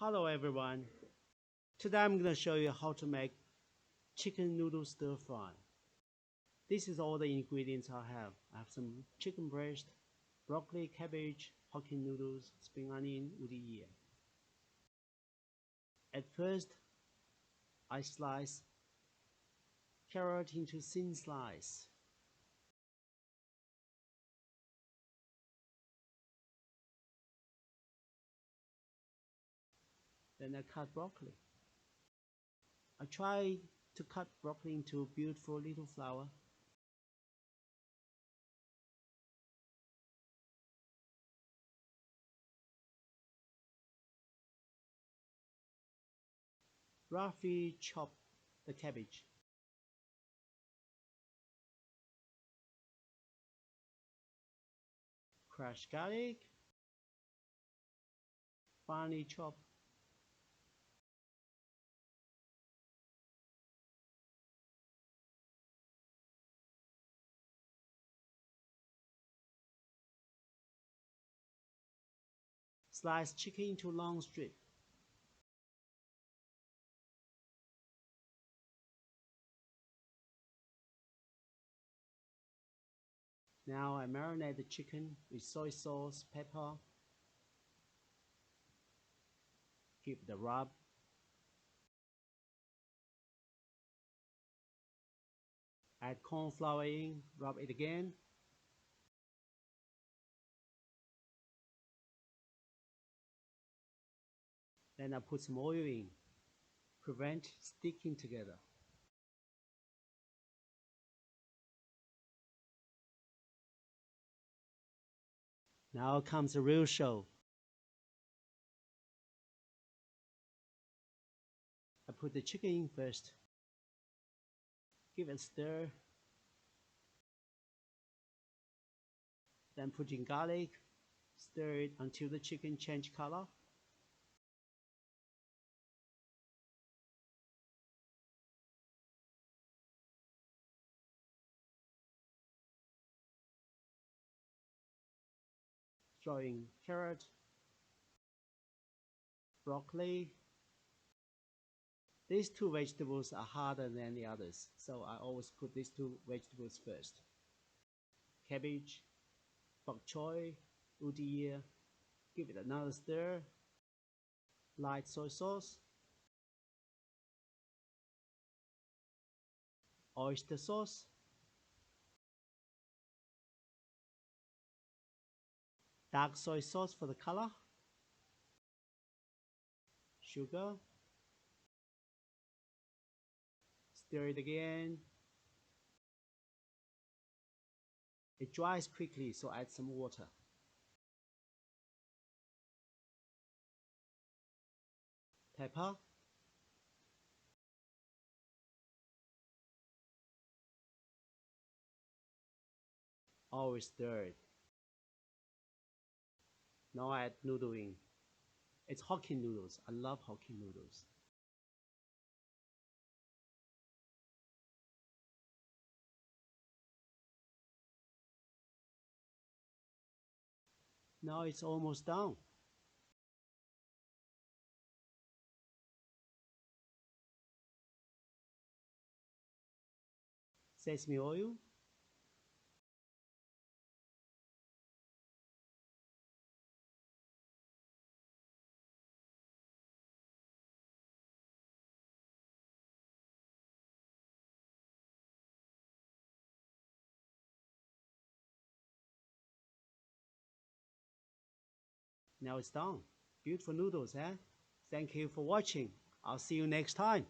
Hello everyone. Today I'm going to show you how to make chicken noodle stir fry. This is all the ingredients I have. I have some chicken breast, broccoli, cabbage, Hokkien noodles, spring onion, woody ear. At first, I slice carrot into thin slice. Then I cut broccoli. I try to cut broccoli into beautiful little flower. Roughly chop the cabbage. Crush garlic. Finely chop. Slice chicken into long strips. Now I marinate the chicken with soy sauce, pepper. Give it a rub. Add corn flour in, rub it again. Then I put some oil in. Prevent sticking together. Now comes the real show. I put the chicken in first. Give it a stir. Then put in garlic. Stir it until the chicken changes color. Throw in carrot, broccoli. These two vegetables are harder than the others, so I always put these two vegetables first. Cabbage, bok choy, woody ear. Give it another stir. Light soy sauce, oyster sauce, dark soy sauce for the color, sugar. Stir it again. It dries quickly, so add some water. Pepper. Always stir it. Now I add noodle in. It's Hokkien noodles. I love Hokkien noodles. Now it's almost done. Sesame oil. Now it's done. Beautiful noodles, eh? Thank you for watching. I'll see you next time.